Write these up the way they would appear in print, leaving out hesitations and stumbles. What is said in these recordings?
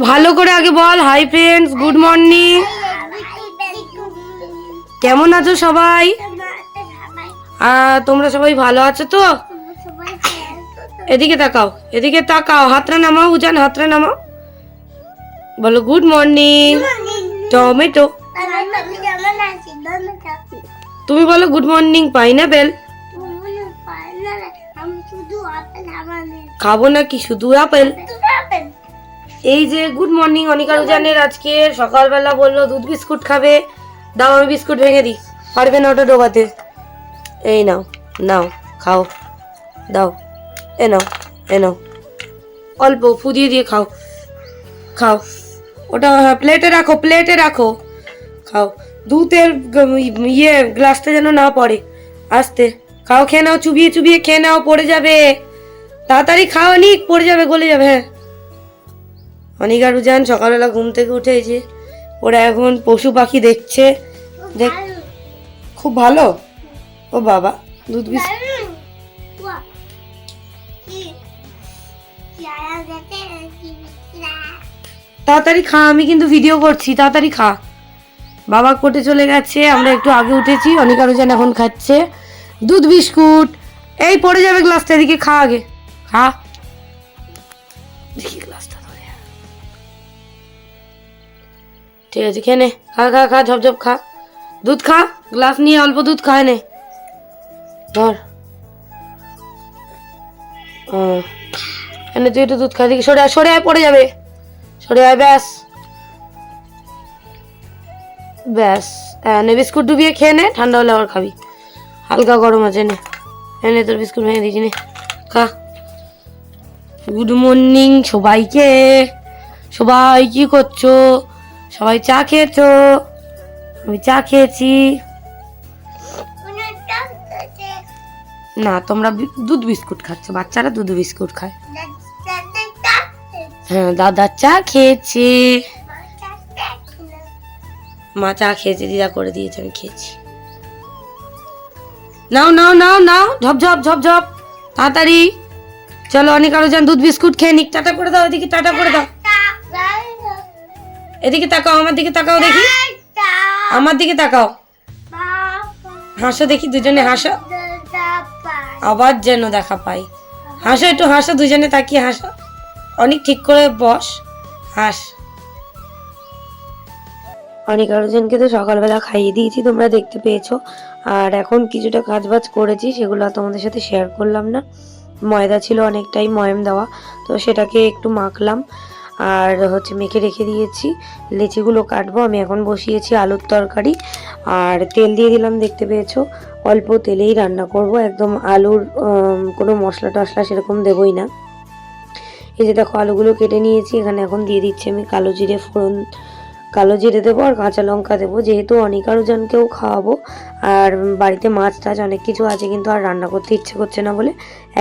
ভালো করে আগে বল হাই ফ্রেন্ডস, গুড মর্নিং। কেমন আছো সবাই? তোমরা সবাই ভালো আছো তো? এদিকে তাকাও, এদিকে তাকাও, হাতটা নামাও, উজান হাতটা নামাও, বলো গুড মর্নিং টমেটো। তুমি বলো গুড মর্নিং পাইনাপেল। খাবো নাকি শুধু আপেল? এই যে গুড মর্নিং অনিকা রুজানের আজকে সকালবেলা বললো দুধ বিস্কুট খাবে। দাও আমি বিস্কুট ভেঙে দিই, পারবে না ওটা ডোবাতে। এই নাও নাও খাও, দাও এ নাও এ নাও, অল্প ফুদিয়ে দিয়ে খাও, খাও ওটা প্লেটে রাখো, প্লেটে রাখো, খাও। দুধের ইয়ে গ্লাসটা যেন না পড়ে, আস্তে খাও, খেয়ে নাও, চুবিয়ে চুবিয়ে খেয়ে নাও, পড়ে যাবে, তাড়াতাড়ি খাও অনিক, পড়ে যাবে, গলে যাবে। হ্যাঁ অনিকা রুজান সকালবেলা ঘুম থেকে উঠে এই যে ওরা এখন পশু পাখি দেখছে। দেখ খুব ভালো। ও বাবা দুধ বিস্কুট তাড়াতাড়ি খা, আমি কিন্তু ভিডিও করছি, তাড়াতাড়ি খা। বাবা কোর্টে চলে গেছে, আমরা একটু আগে উঠেছি। অনিকা রুজান এখন খাচ্ছে দুধ বিস্কুট। এই পড়ে যাবে গ্লাসটা, এদিকে খা, আগে খা, দেখি গ্লাসটা ধরে। ঠিক আছে খেয়ে নে, খা খা খা, ঝপঝপ খা, দুধ খা, গ্লাস নিয়ে অল্প দুধ খায় নে, ধর। এনে তুই একটু দুধ খা, দেখি সরে আয়, সরে আয়, পড়ে যাবে, সরে আয়, ব্যাস ব্যাস। নে বিস্কুট ডুবিয়ে খেয়ে নে, ঠান্ডা হলে আবার খাবি, হালকা গরম আছে। নে এনে তোর বিস্কুট ভেঙে দিয়েছি, নে খা। গুড মর্নিং সবাইকে। সবাই কি করছো? সবাই চা খেয়েছো? আমি চা খেয়েছি। না তোমরা দুধ বিস্কুট খাচ্ছ, বাচ্চারা দুধ বিস্কুট খায়। হ্যাঁ দাদা চা খেয়েছে, মা চা খেয়েছে, দিদা করে দিয়েছে, আমি খেয়েছি। নাও নাও নাও নাও, ঝপঝপ ঝপঝপ, তাড়াতাড়ি চলো। অনিকা রুজান দুধ বিস্কুট খেয়ে নিক, টাটা করে দাও, এদিকে টাটা করে দাও, এদিকে তাকাও, আমার দিকে তাকাও, দেখি আমার দিকে তাকাও, হাসো দেখি, দুজনে হাসো, আবার যেন দেখা পাই, হাসো একটু, হাসো দুজনে তাকিয়ে হাসো। অনেক ঠিক করে বস, হাস। অনিকা রুজানকে তো সকালবেলা খাইয়ে দিয়েছি, তোমরা দেখতে পেয়েছো। আর এখন কিছুটা কাজবাজ করেছি, সেগুলো তোমাদের সাথে শেয়ার করলাম না। ময়দা ছিল অনেকটাই ময়াম দেওয়া, তো সেটাকে একটু মাখলাম আর হচ্ছে মেখে রেখে দিয়েছি। লেচিগুলো কাটবো, আমি এখন বসিয়েছি আলুর তরকারি আর তেল দিয়ে দিলাম, দেখতে পেয়েছো অল্প তেলেই রান্না করব, একদম আলুর কোনো মশলা টশলা সেরকম দেবই না। এই যে দেখো আলুগুলো কেটে নিয়েছি, এখানে এখন দিয়ে দিচ্ছি আমি কালো জিরে ফোড়ন, কালো জিরে দেবো আর কাঁচা লঙ্কা দেবো, যেহেতু অনিকা রুজানকেও খাওয়াবো আর বাড়িতে মাছ টাছ অনেক কিছু আছে, কিন্তু আর রান্না করতে ইচ্ছে করছে না বলে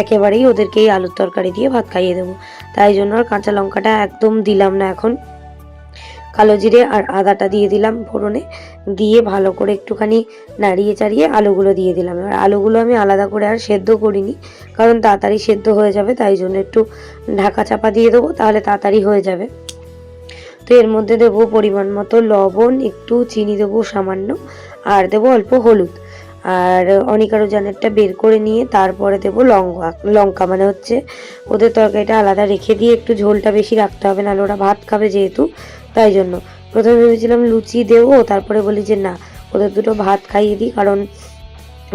একেবারেই ওদেরকেই আলুর তরকারি দিয়ে ভাত খাইয়ে দেবো, তাই জন্য আর কাঁচা লঙ্কাটা একদম দিলাম না। এখন কালো জিরে আর আদাটা দিয়ে দিলাম ফোড়নে, দিয়ে ভালো করে একটুখানি নাড়িয়ে চাড়িয়ে আলুগুলো দিয়ে দিলাম। আর আলুগুলো আমি আলাদা করে আর সেদ্ধ করিনি, কারণ তাড়াতাড়ি সেদ্ধ হয়ে যাবে, তাই জন্য একটু ঢাকা চাপা দিয়ে দেবো, তাহলে তাড়াতাড়ি হয়ে যাবে। তো এর মধ্যে দেবো পরিমাণ মতো লবণ, একটু চিনি দেবো সামান্য, আর দেবো অল্প হলুদ। আর অনিকা রুজানেরটা বের করে নিয়ে তারপরে দেবো লঙ্কা, মানে হচ্ছে ওদের তরকারিটা আলাদা রেখে দিয়ে একটু ঝোলটা বেশি রাখতে হবে, নাহলে ওরা ভাত খাবে যেহেতু, তাই জন্য। প্রথমে ভেবেছিলাম লুচি দেবো, তারপরে বলি যে না, ওদের দুটো ভাত খাইয়ে দিই, কারণ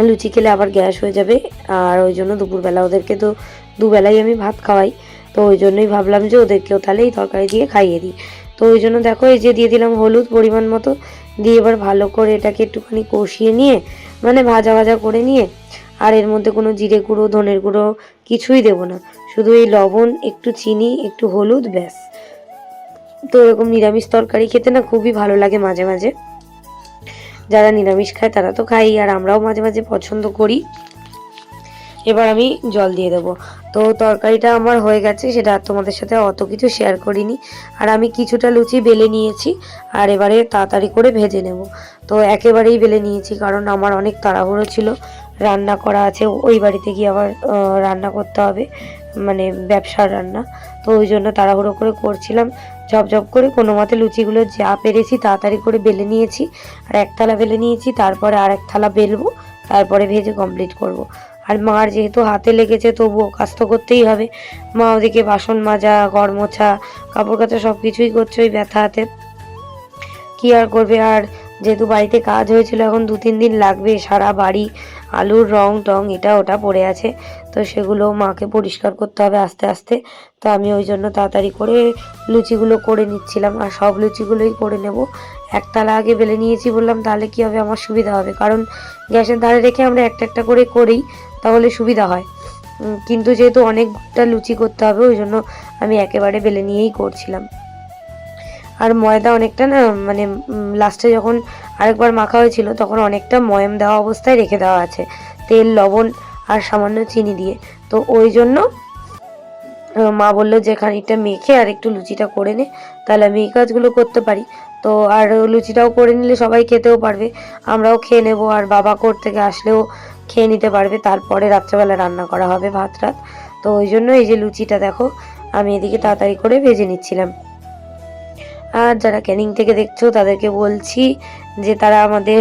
লুচি খেলে আবার গ্যাস হয়ে যাবে। আর ওই জন্য দুপুরবেলা ওদেরকে তো দুবেলাই আমি ভাত খাওয়াই, তো ওই জন্যই ভাবলাম যে ওদেরকেও তাহলে এই তরকারি দিয়ে খাইয়ে দিই। তো ওই জন্য দেখো এই যে দিয়ে দিলাম হলুদ পরিমাণ মতো, দিয়ে এবার ভালো করে এটাকে একটুখানি কষিয়ে নিয়ে, মানে ভাজা ভাজা করে নিয়ে, আর এর মধ্যে কোনো জিরে গুঁড়ো ধনের গুঁড়ো কিছুই দেবো না, শুধু এই লবণ, একটু চিনি, একটু হলুদ, ব্যাস। তো এরকম নিরামিষ তরকারি খেতে না খুবই ভালো লাগে মাঝে মাঝে, যারা নিরামিষ খায় তারা তো খাই, আর আমরাও মাঝে মাঝে পছন্দ করি। এবার আমি জল দিয়ে দেবো। তো তরকারিটা আমার হয়ে গেছে, সেটা তোমাদের সাথে অত কিছু শেয়ার করিনি। আর আমি কিছুটা লুচি বেলে নিয়েছি, আর এবারে তাড়াতাড়ি করে ভেজে নেব। তো একেবারেই বেলে নিয়েছি, কারণ আমার অনেক তাড়াহুড়ো ছিল, রান্না করা আছে, ওই বাড়িতে গিয়ে আবার রান্না করতে হবে, মানে ব্যবসার রান্না, তো ওই জন্য তাড়াহুড়ো করে করছিলাম। ঝপঝপ করে কোনো মতে লুচিগুলো যা পেরেছি তাড়াতাড়ি করে বেলে নিয়েছি, আর এক থালা বেলে নিয়েছি, তারপরে আর এক থালা বেলবো, তারপরে ভেজে কমপ্লিট করব। আর মার যেহেতু হাতে লেগেছে তবুও কাজ তো করতেই হবে। মা ওদিকে বাসন মাজা, ঘর মোছা, কাপড় কাচা সব কিছুই করছে ওই ব্যথা হাতে, কী আর করবে। আর যেহেতু বাড়িতে কাজ হয়েছিল, এখন 2-3 দিন লাগবে, সারা বাড়ি আলুর রং টং এটা ওটা পড়ে আছে, তো সেগুলো মাকে পরিষ্কার করতে হবে আস্তে আস্তে। তো আমি ওই জন্য তাড়াতাড়ি করে লুচিগুলো করে নিচ্ছিলাম, আর সব লুচিগুলোই করে নেব। একতলা আগে বেলে নিয়েছি বললাম, তাহলে কি হবে, আমার সুবিধা হবে, কারণ গ্যাসের ধারে রেখে আমরা একটা একটা করে করেই তাহলে সুবিধা হয়। কিন্তু যেহেতু অনেকটা লুচি করতে হবে ওই জন্য আমি একেবারে বেলে নিয়েই করছিলাম। আর ময়দা অনেকটা না, মানে লাস্টে যখন আরেকবার মাখা হয়েছিল তখন অনেকটা ময়াম দেওয়া অবস্থায় রেখে দেওয়া আছে, তেল, লবণ আর সামান্য চিনি দিয়ে। তো ওই জন্য মা বললো যে খানিকটা মেখে আর একটু লুচিটা করে নে, তাহলে আমি এই কাজগুলো করতে পারি। তো আর লুচিটাও করে নিলে সবাই খেতেও পারবে, আমরাও খেয়ে নেব, আর বাবা কোর্ট থেকে আসলেও খেয়ে নিতে পারবে, তারপরে রাত্রেবেলা রান্না করা হবে ভাত রাত। তো ওই জন্য এই যে লুচিটা দেখো আমি এদিকে তাড়াতাড়ি করে ভেজে নিচ্ছিলাম। আর যারা ক্যানিং থেকে দেখছো তাদেরকে বলছি যে তারা আমাদের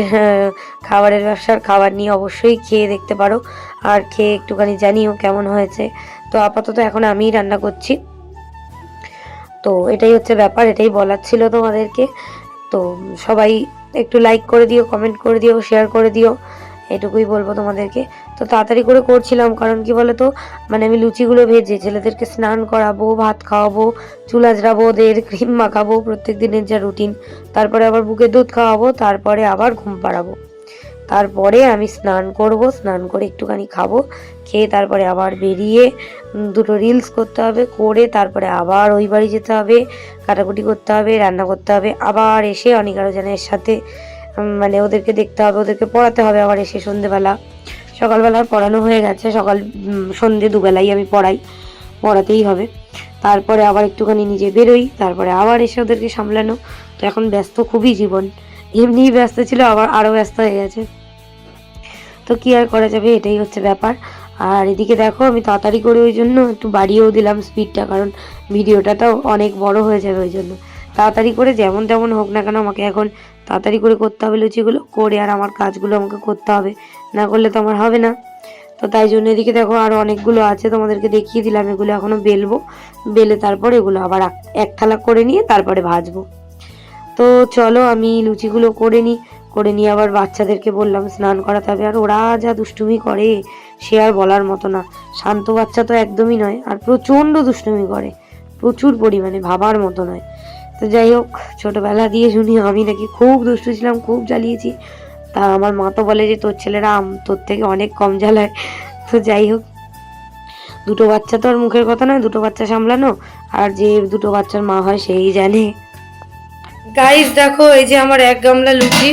খাবারের ব্যবসার খাবার নিয়ে অবশ্যই খেয়ে দেখতে পারো, আর খেয়ে একটুখানি জানিও কেমন হয়েছে। তো আপাতত এখন আমিই রান্না করছি, তো এটাই হচ্ছে ব্যাপার, এটাই বলার ছিল তোমাদেরকে। তো সবাই একটু লাইক করে দিও, কমেন্ট করে দিও, শেয়ার করে দিও, এটুকুই বলবো তোমাদেরকে। তো তাড়াতাড়ি করে করছিলাম, কারণ কি বলো তো, মানে আমি লুচিগুলো ভেজে ছেলেদেরকে স্নান করাবো, ভাত খাওয়াবো, চুল আঁচড়াবো, ওদের ক্রিম মাখাবো, প্রত্যেক দিনের যা রুটিন, তারপরে আবার বুকের দুধ খাওয়াবো, তারপরে আবার ঘুম পাড়াবো, তারপরে আমি স্নান করব, স্নান করে একটুখানি খাবো, খেয়ে তারপরে আবার বেরিয়ে দুটো রিলস করতে হবে, করে তারপরে আবার ওই বাড়ি যেতে হবে, কাটাকুটি করতে হবে, রান্না করতে হবে, আবার এসে অনেক আরও জানের সাথে মানে ওদেরকে দেখতে হবে, ওদেরকে পড়াতে হবে, আবার এসে সন্ধেবেলা, সকালবেলা পড়ানো হয়ে গেছে, সন্ধে দুবেলাই আমি পড়াতেই হবে, তারপরে আবার একটুখানি নিজে বেরোই, তারপরে আবার এসে ওদেরকে সামলানো। তো এখন ব্যস্ত খুবই জীবন, এমনিই ব্যস্ত ছিল, আবার আরও ব্যস্ত হয়ে গেছে, তো কি আর করা যাবে, এটাই হচ্ছে ব্যাপার। আর এদিকে দেখো আমি তাড়াতাড়ি করে ওই জন্য একটু বাড়িয়েও দিলাম স্পিডটা, কারণ ভিডিওটা তো অনেক বড় হয়ে যাবে, ওই জন্য তাড়াতাড়ি করে যেমন তেমন হোক না কেন আমাকে এখন তাড়াতাড়ি করে করতে হবে লুচিগুলো করে, আর আমার কাজগুলো আমাকে করতে হবে, না করলে তো আমার হবে না। তো তাই জন্য এদিকে দেখো আরও অনেকগুলো আছে, তোমাদেরকে দেখিয়ে দিলাম, এগুলো এখনও বেলবো, বেলে তারপরে এগুলো আবার এক থালা করে নিয়ে তারপরে ভাজবো। তো চলো আমি লুচিগুলো করে নিয়ে আবার বাচ্চাদেরকে বললাম স্নান করাতে হবে, আর ওরা যা দুষ্টুমি করে সে আর বলার মতো না, শান্ত বাচ্চা তো একদমই নয়, আর প্রচণ্ড দুষ্টুমি করে, প্রচুর পরিমাণে, ভাবার মতো নয়। তো যাই হোক, ছোটোবেলা দিয়ে শুনি আমি নাকি খুব দুষ্টু ছিলাম, খুব জ্বালিয়েছি, তা আমার মা তো বলে যে তোর ছেলেরা তোর থেকে অনেক কম জ্বালায়। তো যাই হোক, দুটো বাচ্চা তো আর মুখের কথা নয়, দুটো বাচ্চা সামলানো, আর যে দুটো বাচ্চার মা হয় সেই জানে। গাইস দেখো এই যে আমার এক গামলা লুচি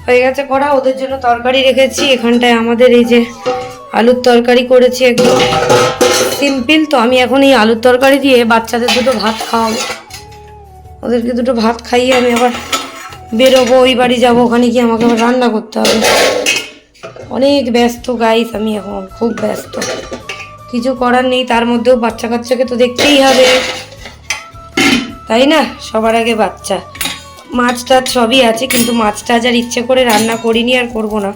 হয়ে গেছে করা, ওদের জন্য তরকারি রেখেছি এখানটায়, আমাদের এই যে আলুর তরকারি করেছি একদম সিম্পল। তো আমি এখন এই আলুর তরকারি দিয়ে বাচ্চাদের দুটো ভাত খাওয়াবো, ওদেরকে দুটো ভাত খাইয়ে আমি আবার বেরোবো, ওই বাড়ি যাবো, ওখানে গিয়ে আমাকে আবার রান্না করতে হবে, অনেক ব্যস্ত গাইস, আমি এখন খুব ব্যস্ত, কিছু করার নেই, তার মধ্যেও বাচ্চা কাচ্চাকে তো দেখতেই হবে, তাই না, সবার আগে বাচ্চা। মাছ টাছ সবই আছে, কিন্তু মাছ টাছ আর ইচ্ছে করে রান্না করিনি, আর করবো না,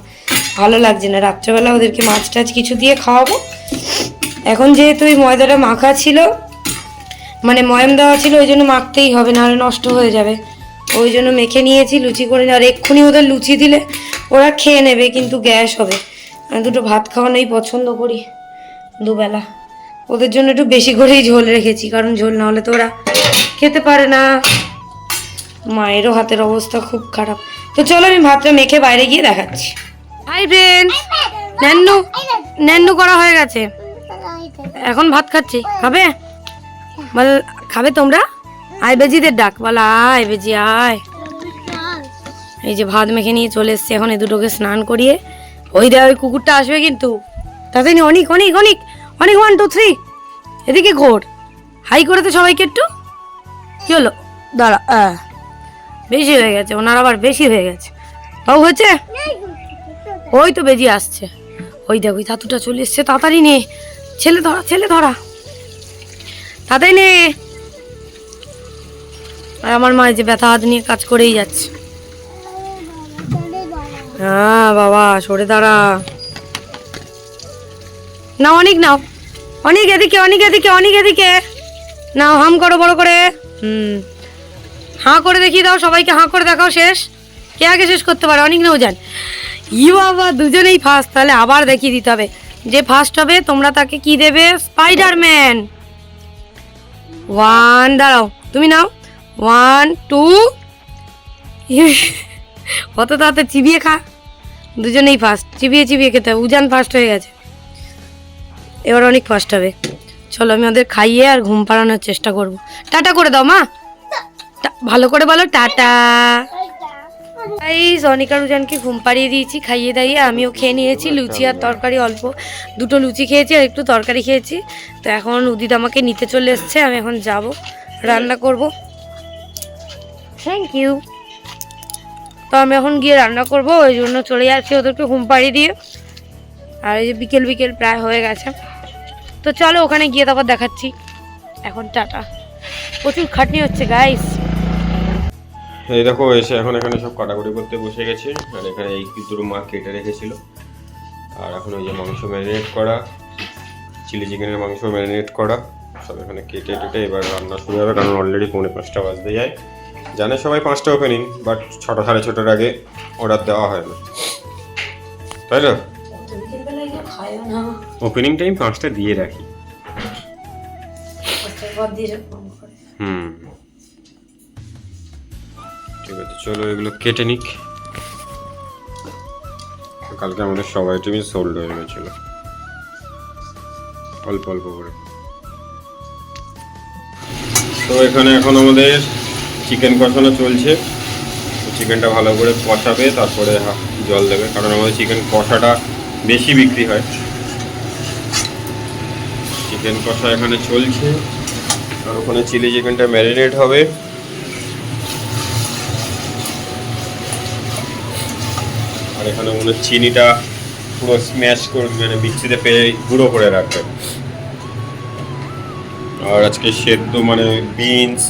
ভালো লাগছে না, রাত্রেবেলা ওদেরকে মাছ টাছ কিছু দিয়ে খাওয়াবো। এখন যেহেতু ওই ময়দাটা মাখা ছিল, মানে ময়াম দেওয়া ছিল, ওই জন্য মাখতেই হবে, নাহলে নষ্ট হয়ে যাবে, ওই জন্য মেখে নিয়েছি লুচি করে। আর এক্ষুনি ওদের লুচি দিলে ওরা খেয়ে নেবে, কিন্তু গ্যাস হবে, আমি দুটো ভাত খাওয়ানোই পছন্দ করি দুবেলা, ওদের জন্য একটু বেশি করেই ঝোল রেখেছি, কারণ ঝোল না হলে তো ওরা খেতে পারে না। মায়েরও হাতের অবস্থা খুব খারাপ। তো চলো আমি ভাতটা মেখে বাইরে গিয়ে দেখাচ্ছি। হাই ফ্রেন্ডস, ন্যান্নু ন্যান্নু করা হয়ে গেছে, এখন ভাত খাচ্ছি, খাবে বল, খাবে তোমরা? আয় বেজিদের ডাক, বল আয় বেজি আয়। এই যে ভাত মেখে নিয়ে চলে এসছি, এখন এই দুটোকে স্নান করিয়ে, ওই দেখ ওই কুকুরটা আসবে কিন্তু, তাতে অনেক অনেক অনেক অনেক 1 2 3 এদিকে ঘোর, হাই করে তো সবাইকে একটু, কি হলো দাঁড়া, বেশি হয়ে গেছে ওনার, আবার বেশি হয়ে গেছে, বাবু হয়েছে, ওই তো বেজি আসছে, ওই দেখ ওই ধাতুটা চলে এসছে, তাড়াতাড়ি নে, ছেলে ধরা তাতেই নে। আর আমার মা যে ব্যথা হাত নিয়ে কাজ করেই যাচ্ছে। হ্যাঁ বাবা সরে দাঁড়া। নাও অনেক নাও, অনেক এদিকে, অনেক এদিকে, অনেক এদিকে নাও। হাম করো বড় করে। হাঁ করে দেখিয়ে দাও সবাইকে, হাঁ করে দেখাও। শেষ, কে আগে শেষ করতে পারে? অনেক নাও যান। ই বাবা দুজনেই ফার্স্ট। তাহলে আবার দেখিয়ে দিতে হবে, যে ফার্স্ট হবে তোমরা তাকে কি দেবে? স্পাইডারম্যান। 1 দাঁড়াও তুমি নাও। 1 2 অত তাতে চিবিয়ে খা। দুজনেই ফার্স্ট, চিবিয়ে চিবিয়ে খেতে হবে। উজান ফার্স্ট হয়ে গেছে, এবার অনেক ফার্স্ট হবে। চলো আমি ওদের খাইয়ে আর ঘুম পাড়ানোর চেষ্টা করব। টাটা করে দাও মা, ভালো করে বলো টাটা। এই সনিকা রুজানকে ঘুম পাড়িয়ে দিয়েছি, খাইয়ে দাইয়ে আমিও খেয়ে নিয়েছি। লুচি আর তরকারি, অল্প দুটো লুচি খেয়েছি আর একটু তরকারি খেয়েছি। তো এখন উদিত আমাকে নিতে চলে এসছে, আমি এখন যাব রান্না করব। Thank you. তো আমি এখন গিয়ে রান্না করব, ওই জন্য চলে যাচ্ছি ওদেরকে ঘুম পাড়িয়ে দিয়ে। আর এই যে বিকেল বিকেল প্রায় হয়ে গেছে, তো চলো ওখানে গিয়ে তারপর দেখাচ্ছি। এখন টাটা। প্রচুর খাটনি হচ্ছে গাইস। এই দেখো এসে এখন এখানে সব কাটাকুটি করতে বসে গেছে। আর এখানে এই দুটো মা কেটে রেখেছিল। আর এখন ওই যে মাংস ম্যারিনেট করা, চিলি চিকেনের মাংস ম্যারিনেট করা, সব এখানে কেটে টেটে এবার রান্না শুরু হবে। কারণ অলরেডি 4:45 বাজতে যায়। জানে সবাই 5টা ওপেনিং, বাট 6টা সাড়ে 6টার আগে অর্ডার দেওয়া হয় না, তাই না? ওপেনিং টাইম 5টা দিয়ে রাখি। ঠিক আছে চলো এগুলো কেটে নিক। কালকে আমাদের সব আইটেমই সোল্ড হয়ে গেছিলো অল্প অল্প করে। তো এখানে এখন আমাদের চিকেন কষানো চলছে। চিকেনটা ভালো করে কষাবে, তারপরে জল দেবে, কারণ আমাদের চিকেন কষাটা বেশি বিক্রি হয়। চিকেন কষা এখানে চলছে, আর ওখানে চিলি চিকেনটা ম্যারিনেট হবে। আর এখানে মনে চিনিটা পুরো স্ম্যাশ করে, মানে মিক্সিতে পেয়ে গুঁড়ো করে রাখবে। আর আজকে সেদ্ধ মানে বিনস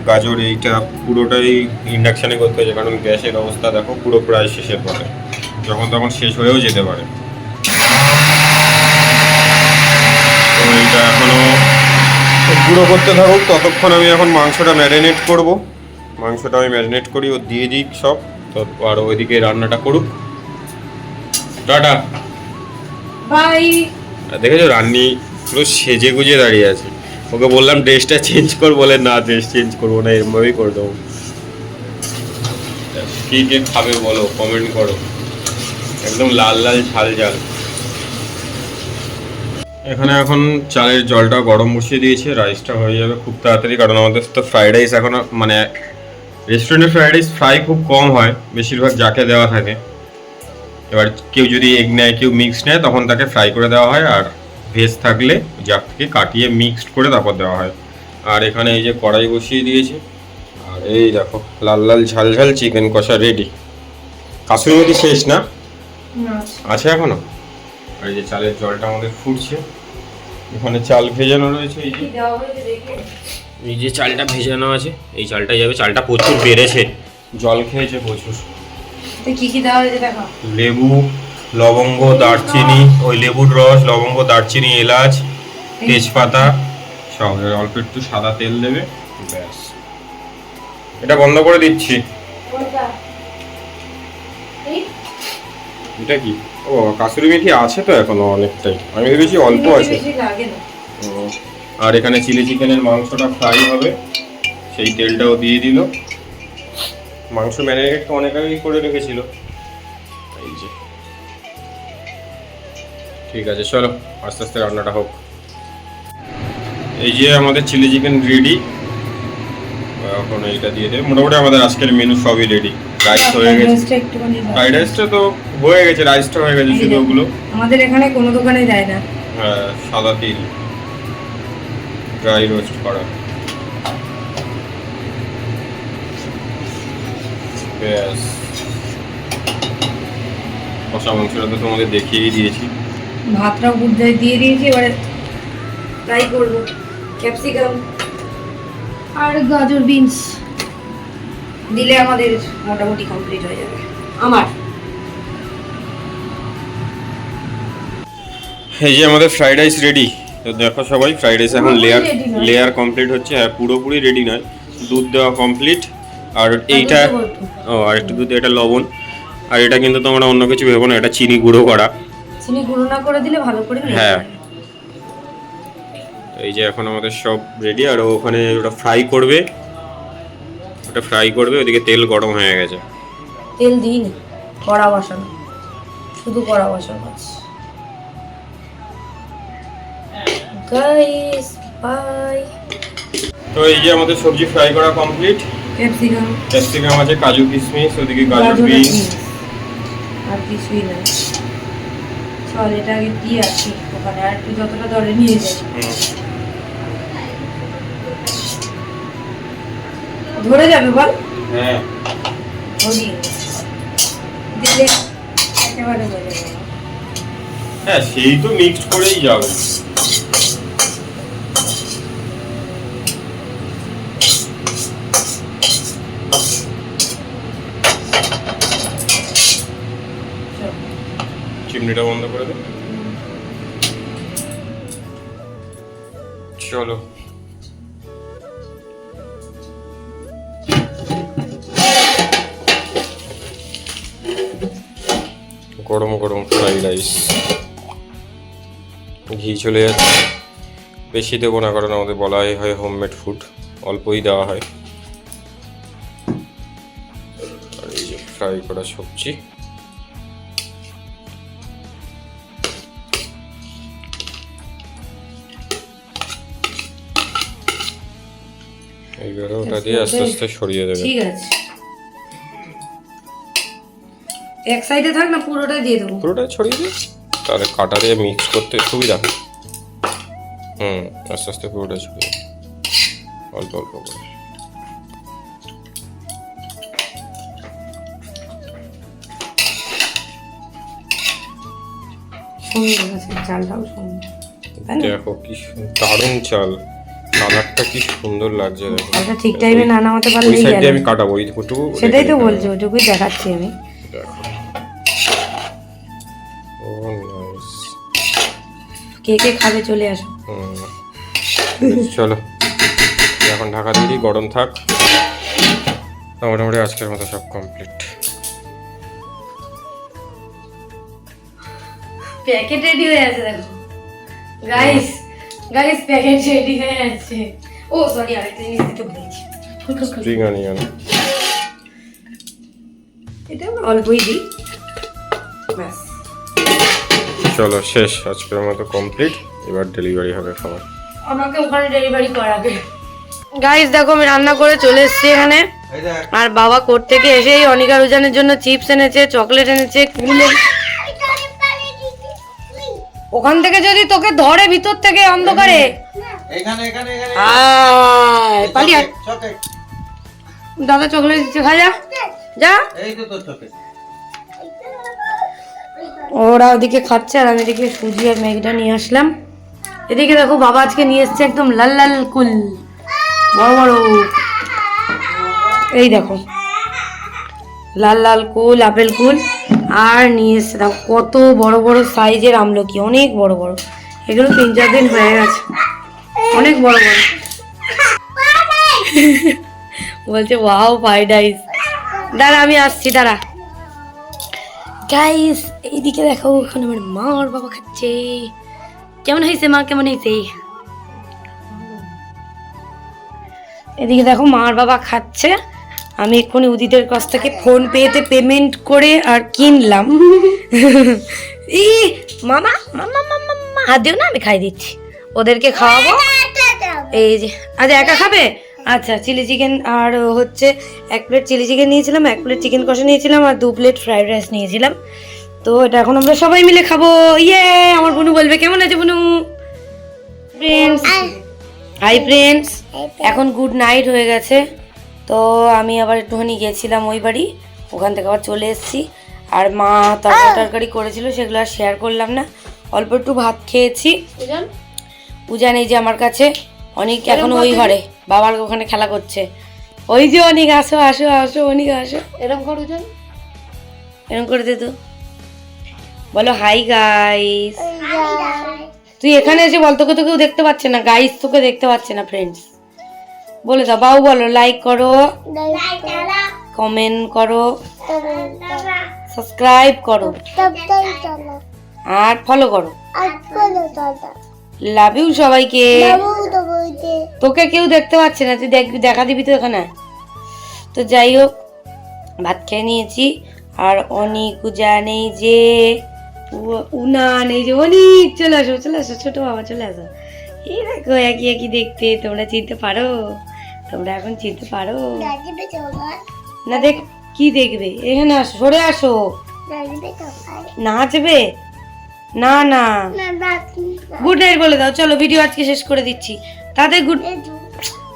গাজর এইটা পুরোটাই ইন্ডাকশানে করতে হয়েছে, কারণ গ্যাসের অবস্থা দেখো পুরো প্রায় শেষের পরে, যখন তখন শেষ হয়েও যেতে পারে। তো এইটা এখনও গুঁড়ো করতে থাকুক, ততক্ষণ আমি এখন মাংসটা ম্যারিনেট করব। মাংসটা আমি ম্যারিনেট করি, ও দিয়ে দিই সব, তো আর ওইদিকে রান্নাটা করুক। Tata bye. দেখেছো রান্নি পুরো সেজে গুজে দাঁড়িয়ে আছে। ওকে বললাম ড্রেসটা চেঞ্জ কর, বলে না ড্রেস চেঞ্জ করবো না, এরমভাবেই করে দেবো। কি কে খাবে বলো, কমেন্ট করো। একদম লাল লাল ঝাল ঝাল। এখানে এখন চালের জলটা গরম বসিয়ে দিয়েছে, রাইসটা হয়ে যাবে খুব তাড়াতাড়ি, কারণ আমাদের তো ফ্রাইড রাইস এখন মানে রেস্টুরেন্টে ফ্রাইড রাইস ফ্রাই খুব কম হয়, বেশিরভাগ যাকে দেওয়া থাকে। এবার কেউ যদি এগ নেয়, কেউ মিক্স নেয়, তখন তাকে ফ্রাই করে দেওয়া হয়, আর ভেজ থাকলে যাকে কাটিয়ে মিক্সড করে তারপর দেওয়া হয়। আর এখানে এই যে কড়াই বসিয়ে দিয়েছে, আর এই দেখো লাল লাল ঝাল ঝাল চিকেন কষা রেডি। কাসুরি মেথি শেষ না, আছে এখনো। আর এই যে চালের জলটা আমাদের ফুটছে, এখানে চাল ভেজানো রয়েছে। এই যে চালটা ভেজানো আছে, এই চালটা যাবে। চালটা প্রচুর বেড়েছে, জল খেয়েছে প্রচুর। কি কি দেওয়া হয়েছে দেখো। লেবু, লবঙ্গ, দারচিনি, ওই লেবুর রস, লবঙ্গ, দারচিনি, এলাচ, তেজপাতা সব। অল্প একটু সাদা তেল দেবে, ব্যাস। এটা বন্ধ করে দিচ্ছি। এটা কি? ও কাসুরি মেথি আছে তো এখনো অনেকটাই, আমি ভেবেছি অল্প আছে। আর এখানে চিলি চিকেনের মাংসটা ফ্রাই হবে, সেই তেলটাও দিয়ে দিল। মাংস ম্যারিনেট অনেক আগেই করে রেখেছিল। এই যে ঠিক আছে চলো আস্তে আস্তে রান্নাটা হোক। এই যে আমাদের চিলি চিকেন রেডি, এখন এইটা দিয়ে দেবে। মোটামুটি আমাদের আজকের মেনু সবই রেডি। রাইস হয়ে গেছে, ফ্রাইড রাইসটা তো হয়ে গেছে, রাইসটা হয়ে গেছে, শুধু ওগুলো আমাদের এখানে কোনো দোকানে দেয় না। হ্যাঁ সাদা তিল ড্রাই রোস্ট করা, ব্যাস। কষা মাংসটা তো তোমাদের দেখিয়েই দিয়েছি, ভাতটাও বুঝতে দিয়ে দিয়েছি, এবারে ফ্রাই করবো। ক্যাপসিকাম আর গাজর বিনস দিলে আমাদের মোটামুটি কমপ্লিট হয়ে যাবে আমার। এই যে আমাদের ফ্রাইড রাইস রেডি। তো দেখো সবাই, ফ্রাইড রাইস এখন লেয়ার কমপ্লিট হচ্ছে। হ্যাঁ, পুরোপুরি রেডি নয়, দুধ দেওয়া কমপ্লিট। আর এইটা আর একটু দুধ, এটা লবণ। আর এটা কিন্তু তোমরা অন্য কিছু ভেবো না, এটা চিনি গুঁড়ো করা। চিনি গুঁড়ো না করে দিলে ভালো করে হ্যাঁ। এই যে এখন আমাদের সব রেডি। আর ওখানে ওটা ফ্রাই করবে, ওদিকে তেল গরম হয়ে গেছে। তেল দিইনি, কড়া বসানো, শুধু কড়া বসানো আছে। Guys bye. তো এই যে আমাদের সবজি ফ্রাই করা কমপ্লিট। ক্যাপসিকাম আছে, কাজু কিশমিশ, ওদিকে গাজর বিনস আর কিছুই না। চল এটা আগে দিয়ে আসি ওখানে, আর একটু যতটা ধরে নিয়ে যাই। ধরে যাবে বল? হ্যাঁ, ধরি দিলে একেবারে ধরে যাবে। হ্যাঁ সেই তো মিক্সড করেই যাবে। চিমনিটা বন্ধ করে দে। চলো গরম গরম ফ্রাইড রাইস। ঘি চলে যাচ্ছে, বেশি দেবো না, কারণ আমাদের বলাই হয় হোমমেড ফুড, অল্পই দেওয়া হয়। আর এই যে ফ্রাই করা সবজি। এইবারে ওটা দিয়ে আস্তে আস্তে সরিয়ে দেবে। ঠিক আছে, এক সাইডে থাক না, পুরোটাই দিয়ে দেবো। পুরোটাই ছড়িয়ে দিই, তাহলে কাটা দিয়ে মিক্স করতে সুবিধা হয়। আস্তে আস্তে পুরোটা ছড়িয়ে অল্প অল্প করে। চালটাও দেখো কি দারুণ চাল, কালারটা কি সুন্দর লাগছে। দেখো এটা ঠিক টাইমে না নামাতে পারলে ওই সাইডে আমি কাটাবো, ওইটুকু। সেটাই তো বলছি, ওইটুকুই দেখাচ্ছি আমি। দেখো ও নাইস। কে কে খাবে চলে আসো। চলো এখন ঢাকা দিয়ে দিই, গরম থাক। মোটামুটি আজকের মতো সব কমপ্লিট। প্যাকেট রেডি হয়ে আছে দেখো গাইস, প্যাকেট রেডি হয়ে আছে। ও সরি, আরেকটা জিনিস দিতে ভুলেছি, স্প্রিং অনিয়ন। এটা অল্পই দিই ব্যাস। চলো শেষ, আজকের মতো কমপ্লিট। এবার ডেলিভারি হবে খাবার। আমাকে ওখানে ডেলিভারি করাবে। গাইস দেখো আমি রান্না করে চলে এসেছি এখানে। আর বাবা কোর্ট থেকে এসেই অনিকা রুজানের জন্য চিপস এনেছে, চকলেট এনেছে, কুলে। ওখান থেকে যদি তোকে ধরে ভিতর থেকে অন্ধকারে, দাদা চকলেট দিচ্ছে, খা যা যা। ওরা ওদিকে খাচ্ছে আর আমি এদিকে সুজি আর ম্যাগিটা নিয়ে আসলাম। এদিকে দেখো বাবা আজকে নিয়ে এসছে একদম লাল লাল কুল, বড় বড়। এই দেখো লাল লাল কুল, আপেল কুল। আর নিয়ে এসছে দেখো কত বড় বড় সাইজের আমলকি, অনেক বড় বড়। এগুলো 3-4 দিন হয়ে গেছে, অনেক বড় বড়। বলছে ওয়াও ফ্রাইড রাইস। দাঁড়া আমি আসছি, দাঁড়া। গাইস এইদিকে দেখো ওখানে আমার মা আর বাবা খাচ্ছে। কেমন হয়েছে মা, কেমন হয়েছে? এদিকে দেখো মা আর বাবা খাচ্ছে। আমি এক্ষুনি উদিতের কাছ থেকে ফোন পেতে পেমেন্ট করে আর কিনলাম। ই মামা মামা মামা হাত দিও না, আমি খাই দিচ্ছি, ওদেরকে খাওয়াবো। এই যে আজ একা খাবে? আচ্ছা, চিলি চিকেন আর হচ্ছে 1 প্লেট চিলি চিকেন নিয়েছিলাম, 1 প্লেট চিকেন কষা নিয়েছিলাম আর 2 প্লেট ফ্রাইড রাইস নিয়েছিলাম। তো এটা এখন আমরা সবাই মিলে খাবো। ইয়ে আমার বুনু বলবে কেমন আছে বুনু। ফ্রেন্ডস, হাই ফ্রেন্ডস, এখন গুড নাইট হয়ে গেছে। তো আমি আবার একটুখানি গেছিলাম ওই বাড়ি, ওখান থেকে আবার চলে এসেছি। আর মা তরকারি করেছিল, সেগুলো আর শেয়ার করলাম না। অল্প একটু ভাত খেয়েছি। উজান এই যে আমার কাছে অনেক এখন ওই ঘরে বাবার ওখানে খেলা করছে। ওই যে অনেক আসো আসো আসো অনেক আসো, এরকম করো জন এরকম করে দে তো, বলো হাই গাইস। তুই এখানে এসে বল, তোকে তো কেউ দেখতে পাচ্ছে না, গাইস তোকে দেখতে পাচ্ছে না ফ্রেন্ডস। বলে দাও, বাউ বলো লাইক করো, কমেন্ট করো, সাবস্ক্রাইব করো আর ফলো করো। লাভ ইউ সবাইকে। তোকে কেউ দেখতে পাচ্ছে না, তুই দেখা দিবি তো এখানে। তো যাই হোক, ভাত খেয়ে নিয়েছি। আর অনেক নেই যে উনা নেই যে অনেক, চলে আসো চলে আসো, ছোট বাবা চলে আসো। এই দেখো একই একই দেখতে, তোমরা চিনতে পারো, তোমরা এখন চিনতে পারো না। দেখ কি দেখবে, এখানে আসো, সরে আসো। নাচবে না না, গুড নাইট বলে দাও। চলো ভিডিও আজকে শেষ করে দিচ্ছি। তাদের গুড,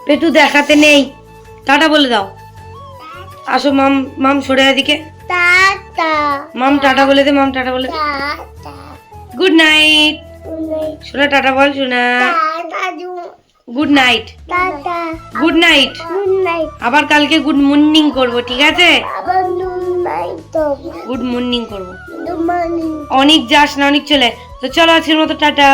পেটু দেখাতে নেই, টাটা বলে দাও। আসো মাম, মাম সরে এদিকে, মাম টাটা বলে দে, মাম টাটা বলে দে। গুড নাইট শোনা, টাটা বল শোনা। Good night, good night. আবার কালকে গুড মর্নিং করবো, ঠিক আছে? গুড মর্নিং করবো। অনেক যাস না, অনেক চলে। তো চলো আজকের মতো টাটা।